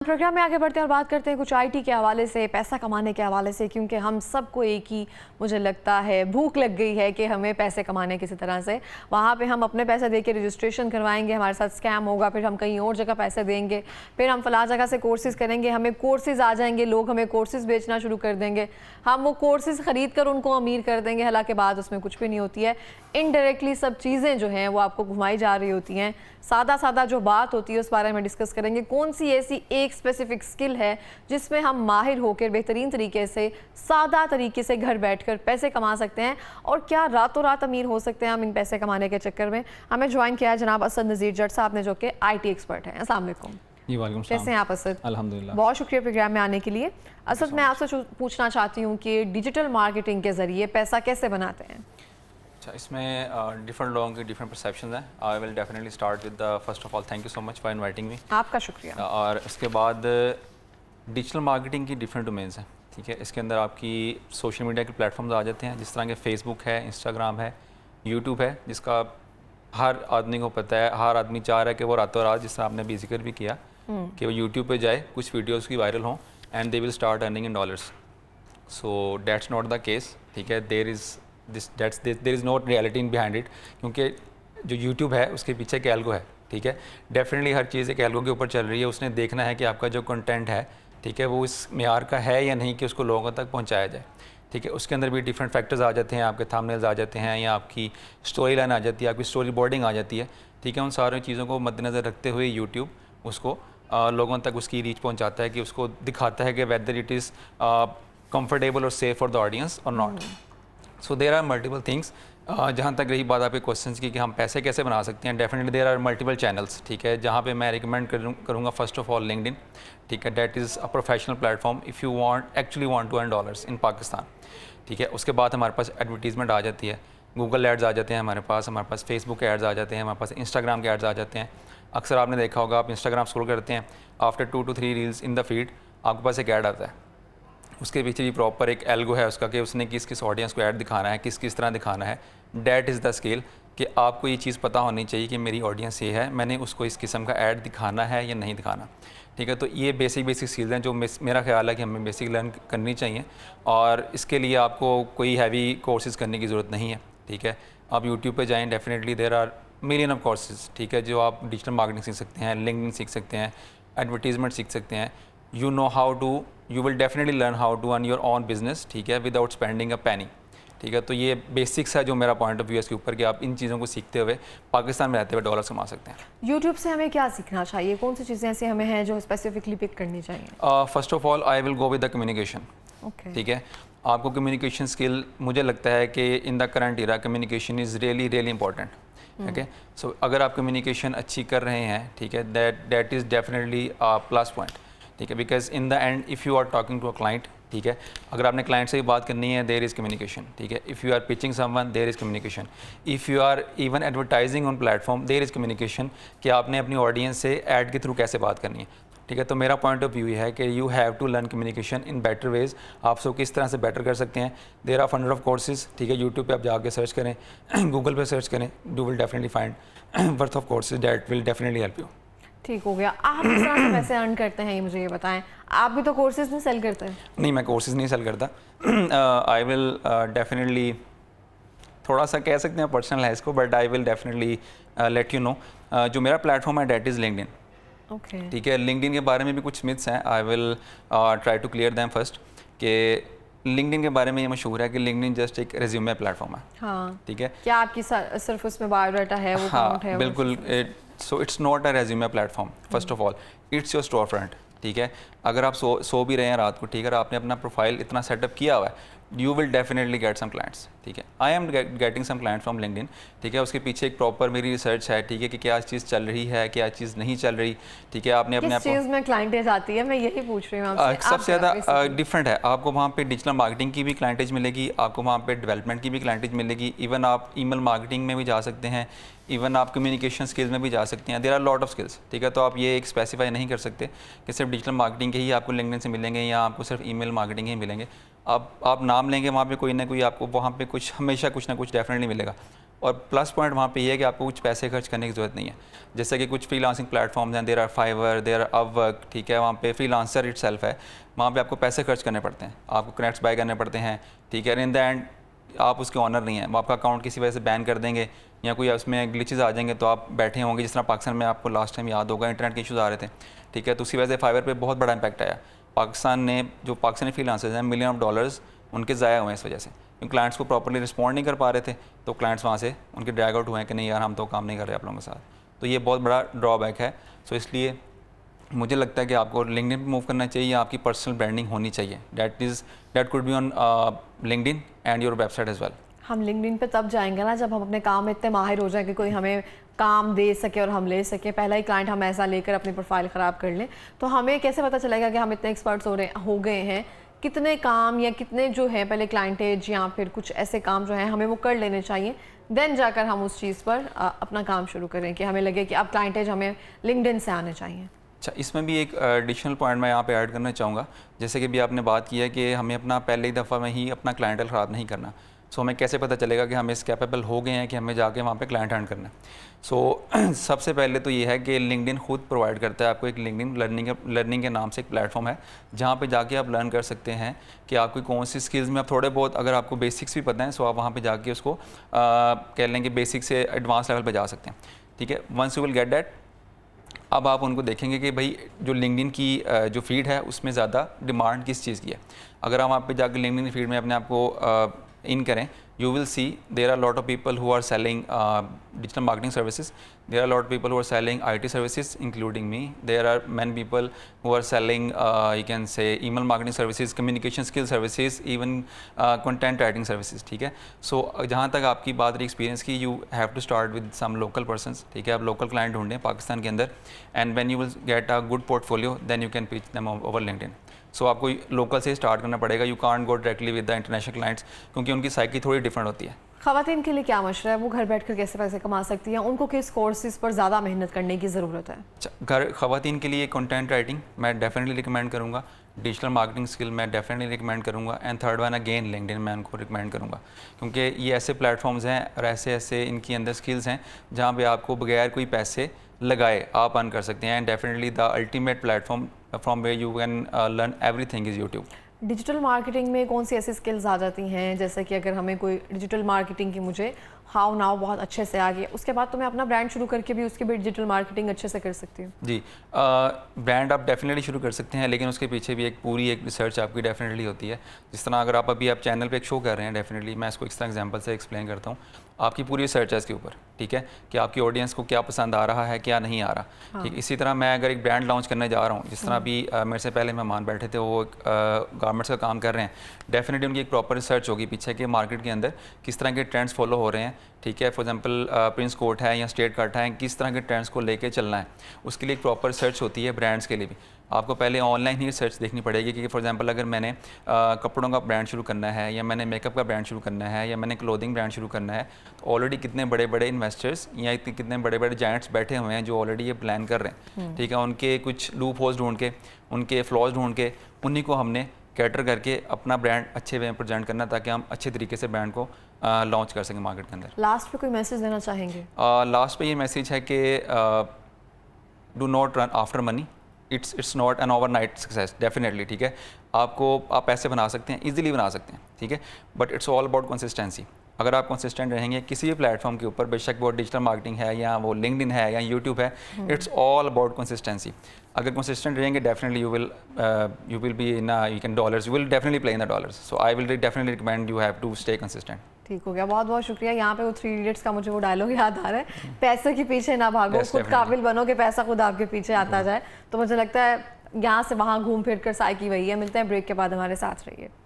Programme में आगे बढ़ते हैं और बात करते हैं कुछ आईटी के हवाले से, पैसा कमाने के हवाले से, क्योंकि हम सबको एक ही मुझे लगता है भूख लग गई है कि हमें पैसे कमाने किसी तरह से। वहाँ पे हम अपने पैसे दे के रजिस्ट्रेशन करवाएंगे, हमारे साथ स्कैम होगा, फिर हम कहीं और जगह पैसे देंगे, फिर हम फला जगह से कोर्सेज़ करेंगे, हमें कोर्सेज़ आ जाएंगे, लोग हमें कोर्सेज़ बेचना शुरू कर देंगे, हम वो कोर्सेज़ ख़रीद कर उनको अमीर कर देंगे, हालांकि बाद उसमें कुछ भी नहीं होती है। इनडायरेक्टली सब चीज़ें जो हैं वो आपको घुमाई जा रही होती हैं। सादा जो बात होती है उस बारे में डिस्कस करेंगे। कौन सी ऐसी एक स्पेसिफिक स्किल है जिसमें हम माहिर होकर बेहतरीन तरीके से, सादा तरीके से घर बैठकर पैसे कमा सकते हैं, और क्या रातों रात अमीर हो सकते हैं हम इन पैसे कमाने के चक्कर में। हमें ज्वाइन किया है जनाब असद नज़ीर जट साहब ने, जो कि आईटी एक्सपर्ट हैं। अस्सलाम वालेकुम। कैसे हैं आप असद? अल्हम्दुलिल्लाह। बहुत शुक्रिया प्रोग्राम में आने के लिए। असद, मैं आपसे पूछना चाहती हूँ कि डिजिटल मार्केटिंग के ज़रिए पैसा कैसे बनाते हैं? अच्छा, इसमें डिफरेंट लोगों की डिफरेंट परसेप्शंस हैं। I will definitely start with the first of all thank you so much for inviting me. आपका शुक्रिया। और उसके बाद डिजिटल मार्केटिंग की डिफरेंट डोमेन्स हैं, ठीक है। इसके अंदर आपकी सोशल मीडिया के प्लेटफॉर्म्स आ जाते हैं, जिस तरह के फेसबुक है, इंस्टाग्राम है, यूट्यूब है, जिसका हर आदमी को पता है, हर आदमी चाह रहा है कि वो रातों रात, जिस तरह आपने भी जिक्र भी किया कि वो यूट्यूब पे जाए, कुछ वीडियोस की वायरल हों and they will start earning in dollars. So that's not the case, ठीक है। There is not reality in behind it, क्योंकि जो यूट्यूब है उसके पीछे एक एल्गो है, ठीक है। डेफिनेटली हर चीज़ एक एल्गो के ऊपर चल रही है। उसने देखना है कि आपका जो कंटेंट है, ठीक है, वो इस मेयार का है या नहीं कि उसको लोगों तक पहुंचाया जाए, ठीक है। उसके अंदर भी डिफरेंट फैक्टर्स आ जाते हैं, आपके थंबनेल्स आ जाते हैं, या आपकी स्टोरी लाइन आ जाती है, आपकी स्टोरी बोर्डिंग आ जाती है, ठीक है। उन सारी चीज़ों को मद्देनज़र रखते हुए यूट्यूब उसको लोगों तक उसकी रीच पहुँचाता है, कि उसको दिखाता है कि वेदर इट इज़ कंफर्टेबल और सेफ फॉर द ऑडियंस और not. So there are multiple things. जहाँ तक रही बात आपके क्वेश्चन की कि हम पैसे कैसे बना सकते हैं, definitely there are multiple channels, ठीक है। जहाँ पे मैं रिकमेंड करूँगा फर्स्ट ऑफ ऑल लिंक्डइन, ठीक है। That is a professional platform if you actually want to earn dollars in Pakistan, ठीक है। उसके बाद हमारे पास एडवर्टीजमेंट आ जाती है, गूगल एड्स आ जाते हैं हमारे पास फेसबुक एड्स आ जाते हैं, हमारे पास इंस्टाग्राम के एड्स आ जाते हैं। अक्सर आपने देखा होगा, आप इंस्टाग्राम स्क्रॉल करते हैं, after 2 to 3 reels in the feed आपके पास एक ऐड आता है। उसके पीछे भी प्रॉपर एक एल्गो है उसका, कि उसने किस किस ऑडियंस को ऐड दिखाना है, किस किस तरह दिखाना है। डैट इज़ द स्किल, कि आपको ये चीज़ पता होनी चाहिए कि मेरी ऑडियंस ये है, मैंने उसको इस किस्म का ऐड दिखाना है या नहीं दिखाना, ठीक है। तो ये बेसिक स्किल्स हैं जो मेरा ख्याल है कि हमें बेसिक लर्न करनी चाहिए, और इसके लिए आपको कोई हैवी कोर्सेज़ करने की ज़रूरत नहीं है, ठीक है। आप यूट्यूब पे जाएँ, definitely there are million of courses, ठीक है, जो आप डिजिटल मार्केटिंग सीख सकते हैं, लिंक्डइन सीख सकते हैं, एडवर्टीजमेंट सीख सकते हैं। You will definitely learn how to earn your own business, ठीक है, विदाउट स्पेंडिंग अ पैनी, ठीक है। तो ये बेसिक्स है जो मेरा पॉइंट ऑफ व्यू है इसके ऊपर, कि आप इन चीज़ों को सीखते हुए पाकिस्तान में रहते हुए डॉलर्स कमा सकते हैं। यूट्यूब से हमें क्या सीखना चाहिए? कौन सी चीज़ें ऐसी हमें हैं जो स्पेसिफिकली पिक करनी चाहिए? First of all I will go with the communication, ठीक है। आपको कम्युनिकेशन स्किल, मुझे लगता है कि in the current era communication is really important, okay. So अगर आप कम्युनिकेशन अच्छी कर रहे हैं, ठीक है, that is definitely plus point, ठीक है। Because in the end if you are talking to a client, ठीक है, अगर आपने क्लाइंट से ही बात करनी है, देयर इज़ कम्युनिकेशन, ठीक है। If you are pitching someone, there is communication. If you are even advertising on platform, there is communication, कि आपने अपनी ऑडियंस से ऐड के थ्रू कैसे बात करनी है, ठीक है। तो मेरा पॉइंट ऑफ व्यू ये है कि you have to learn communication in better ways. आप सब किस तरह से बेटर कर सकते हैं, there are hundred of courses, ठीक है। यूट्यूब पे आप जाके सर्च करें, गूगल पे सर्च करें, you will definitely find worth of courses that will definitely help you. ठीक हो गया। आप किस तरह से पैसे अर्न करते हैं, ये मुझे ये बताएं। आप भी तो कोर्सेज नहीं सेल करते? नहीं, मैं कोर्सेज नहीं सेल करता। आई विल डेफिनेटली, थोड़ा सा कह सकते हैं पर्सनल है इसको, but I will definitely let you know. जो मेरा प्लेटफॉर्म है डैट इज़ लिंक्डइन, ओके, ठीक है। लिंक्डइन के बारे में भी कुछ मिथ्स हैं, I will try to clear them first. कि लिंक्डइन के बारे में ये मशहूर है कि लिंक्डइन जस्ट एक रेज्यूमे प्लेटफॉर्म है, हाँ, ठीक है। क्या आपकी सिर्फ उसमें बायोडाटा है, वो काउंट है? बिल्कुल। So it's not a resume platform, first of all it's your store front, ठीक है। अगर आप सो भी रहे हैं रात को, ठीक है, आपने अपना प्रोफाइल इतना सेटअप किया हुआ है, you will definitely get some clients, ठीक है। I am getting some client from LinkedIn, ठीक है। उसके पीछे एक प्रॉपर मेरी रिसर्च है, ठीक है, कि क्या चीज़ चल रही है, क्या चीज़ नहीं चल रही, ठीक है। आपने अपने आप चीज़ में क्लाइंटेज आती है, मैं यही पूछ रही हूँ आपसे। सबसे ज़्यादा डिफरेंट है, आपको वहाँ पे डिजिटल मार्केटिंग की भी क्लाइंटेज मिलेगी, आपको वहाँ पे डेवलपमेंट की भी क्लाइंटेज मिलेगी, इवन आप ईमेल मार्केटिंग में भी जा सकते हैं, इवन आप कम्युनिकेशन स्किल्स में भी जा सकते हैं। There are lot of skills, ठीक है। तो आप ये एक स्पेसिफाई नहीं कर सकते कि सिर्फ डिजिटल मार्केटिंग के ही आपको लिंक्डइन से मिलेंगे, या आपको सिर्फ ईमेल मार्केटिंग ही मिलेंगे। आप नाम लेंगे वहाँ पे कोई ना कोई आपको वहाँ पे कुछ हमेशा कुछ ना कुछ डेफिनेटली मिलेगा। और प्लस पॉइंट वहाँ पे ये है कि आपको कुछ पैसे खर्च करने की ज़रूरत नहीं है। जैसे कि कुछ फ्रीलांसिंग प्लेटफॉर्म्स हैं, there are Fiverr, there are Upwork, ठीक है, वहाँ पे फ्रीलांसर इटसेल्फ है, वहाँ पे आपको पैसे खर्च करने पड़ते हैं, आपको कनेक्ट्स बाय करने पड़ते हैं, ठीक है। इन द एंड आप उसके ऑनर नहीं हैं, वो आपका अकाउंट किसी वजह से बैन कर देंगे या कोई उसमें ग्लिचेस आ जाएंगे तो आप बैठे होंगे, जिस तरह पाकिस्तान में आपको लास्ट टाइम याद होगा इंटरनेट के इशूज़ आ रहे थे, ठीक है। तो उसी वजह से फाइवर पे बहुत बड़ा इंपैक्ट आया। पाकिस्तानी फ्रीलांसर्स हैं, मिलियन ऑफ डॉलर्स उनके ज़ाया हुए हैं इस वजह से, क्योंकि क्लाइंट्स को प्रॉपर्ली रिस्पॉन्ड नहीं कर पा रहे थे, तो क्लाइंट्स वहाँ से उनके ड्रैग आउट हुए हैं कि नहीं यार हम तो काम नहीं कर रहे आप लोगों के साथ। तो ये बहुत बड़ा ड्रॉबैक है। सो इसलिए मुझे लगता है कि आपको लिंक्डइन पे मूव करना चाहिए, आपकी पर्सनल ब्रांडिंग होनी चाहिए, that could be on LinkedIn and your website as well. हम लिंक्डइन पे तब जाएंगे ना जब हम अपने काम में इतने माहिर हो जाएं कि कोई हमें काम दे सके और हम ले सके। पहला ही क्लाइंट हम ऐसा लेकर अपनी प्रोफाइल ख़राब कर लें तो हमें कैसे पता चलेगा कि हम इतने एक्सपर्ट्स हो गए हैं? कितने काम या कितने जो है पहले क्लाइंटेज या फिर कुछ ऐसे काम जो हैं हमें वो कर लेने चाहिए, देन जाकर हम उस चीज़ पर अपना काम शुरू करें कि हमें लगे कि अब क्लाइंटेज हमें लिंक्डइन से आने चाहिए। अच्छा, इसमें भी एक एडिशनल पॉइंट मैं यहाँ पे ऐड करना चाहूँगा। जैसे कि भी आपने बात की है कि हमें अपना पहले ही दफ़ा में ही अपना क्लाइंटल ख़राब नहीं करना। सो हमें कैसे पता चलेगा कि हम इस कैपेबल हो गए हैं कि हमें जाके वहाँ पे क्लाइंट अर्न करना है? सो सबसे पहले तो ये है कि लिंक्डइन खुद प्रोवाइड करता है आपको एक लिंक्डइन लर्निंग के नाम से एक प्लेटफॉर्म है, जहाँ पे जाके आप लर्न कर सकते हैं कि आपकी कौन सी स्किल्स में आप थोड़े बहुत, अगर आपको बेसिक्स भी पता है सो आप वहाँ पे जाके उसको कह लें कि बेसिक से एडवांस लेवल पे जा सकते हैं, ठीक है। Once you will get that, अब आप उनको देखेंगे कि भाई जो लिंक्डइन की जो फीड है उसमें ज़्यादा डिमांड किस चीज़ की है। अगर हम आप पे जाकर लिंक्डइन की फीड में अपने आप को इन करें, you will see there are a lot of people who are selling digital marketing services. There are a lot of people who are selling IT services, including me. There are many people who are selling you can say email marketing services, communication skill services, even content writing services, ठीक है। So जहाँ तक आपकी बात रही experience की, you have to start with some local persons, ठीक है। आप लोकल क्लाइंट ढूंढें पाकिस्तान के अंदर, and when you will get a good portfolio then you can pitch them over LinkedIn. सो आपको लोकल से स्टार्ट करना पड़ेगा, you can't go directly with the international clients, क्योंकि उनकी साइकी थोड़ी डिफरेंट होती है। ख़वातीन के लिए क्या मशवरा है, वो घर बैठकर कैसे पैसे कमा सकती हैं? उनको किस कोर्सेज पर ज़्यादा मेहनत करने की ज़रूरत है? अच्छा, ख़वातीन के लिए कंटेंट राइटिंग मैं डेफिनेटली रिकमेंड करूँगा, डिजिटल मार्केटिंग स्किल मैं डेफिनेटली रिकमेंड करूँगा, and third one again LinkedIn मैं उनको रिकमेंड करूँगा, क्योंकि ये ऐसे प्लेटफॉर्म्स हैं और ऐसे इनकी अंदर स्किल्स हैं जहाँ पे आपको बगैर कोई पैसे लगाए आप अर्न कर सकते हैं। And definitely the ultimate platform from where you can learn everything is YouTube. Digital marketing में कौन सी ऐसी स्किल्स आ जाती हैं, जैसे कि अगर हमें कोई डिजिटल मार्केटिंग की मुझे हाउ नाउ बहुत अच्छे से आ गया, उसके बाद तो मैं अपना ब्रांड शुरू करके भी उसकी भी डिजिटल मार्केटिंग अच्छे से कर सकती हूँ? जी, ब्रांड आप डेफिनेटली शुरू कर सकते हैं, लेकिन उसके पीछे भी एक पूरी एक रिसर्च आपकी डेफिनेटली होती है। जिस तरह अगर आप अभी आप चैनल पे एक शो कर रहे हैं, डेफिनेटली मैं इसको इस तरह एग्जांपल से एक्सप्लेन करता हूँ, आपकी पूरी रिसर्च है इसके ऊपर, ठीक है, कि आपकी ऑडियंस को क्या पसंद आ रहा है क्या नहीं आ रहा। ठीक, इसी तरह मैं अगर एक ब्रांड लॉन्च करने जा रहा हूँ, जिस तरह अभी मेरे से पहले मेहमान बैठे थे, वो गारमेंट्स का काम कर रहे हैं, डेफिनेटली उनकी एक प्रॉपर रिसर्च होगी पीछे के मार्केट के अंदर किस तरह के ट्रेंड्स फॉलो हो रहे हैं, ठीक है। फॉर एग्जांपल प्रिंस कोट है या स्टेट कट है, किस तरह के ट्रेंड्स को लेके चलना है, उसके लिए एक प्रॉपर रिसर्च होती है। ब्रांड्स के लिए भी आपको पहले ऑनलाइन ही रिसर्च देखनी पड़ेगी कि फॉर एग्जांपल अगर मैंने कपड़ों का ब्रांड शुरू करना है, या मैंने मेकअप का ब्रांड शुरू करना है, या मैंने क्लोथिंग ब्रांड शुरू करना है, तो ऑलरेडी कितने बड़े बड़े इन्वेस्टर्स या कितने बड़े बड़े जायंट्स बैठे हुए हैं जो ऑलरेडी ये प्लान कर रहे हैं, ठीक है। उनके कुछ लूप होल्स ढूंढ के, उनके फ्लॉज ढूंढ के, उन्हीं को हमने कैटर करके अपना ब्रांड अच्छे वे में प्रेजेंट करना, ताकि हम अच्छे तरीके से ब्रांड को लॉन्च कर सकें मार्केट के अंदर। लास्ट पे कोई मैसेज देना चाहेंगे? लास्ट पे ये मैसेज है कि do not run after money, it's not an overnight success, definitely, ठीक है। आप पैसे बना सकते हैं, इजीली बना सकते हैं, ठीक है, but it's all about consistency. अगर आप कंसिस्टेंट रहेंगे किसी भी प्लेटफॉर्म के ऊपर, बेशक वो डिजिटल मार्केटिंग है या वो लिंक्डइन है या यूट्यूब है, इट्स ऑल अबाउट कंसिस्टेंसी। अगर कंसिस्टेंट रहेंगे, definitely you will be in you can dollars, you will definitely play in the dollars. So I will definitely recommend you have to stay consistent. ठीक हो गया, बहुत बहुत शुक्रिया। यहाँ पे वो 3 इडियट्स का मुझे वो डायलॉग याद आ रहा है, पैसे के पीछे ना भागो, खुद काबिल बनो कि पैसा खुद आपके पीछे आता जाए। तो मुझे लगता है यहाँ से वहाँ घूम फिर कर साइकी वही है। मिलते हैं ब्रेक के बाद, हमारे साथ रहिए।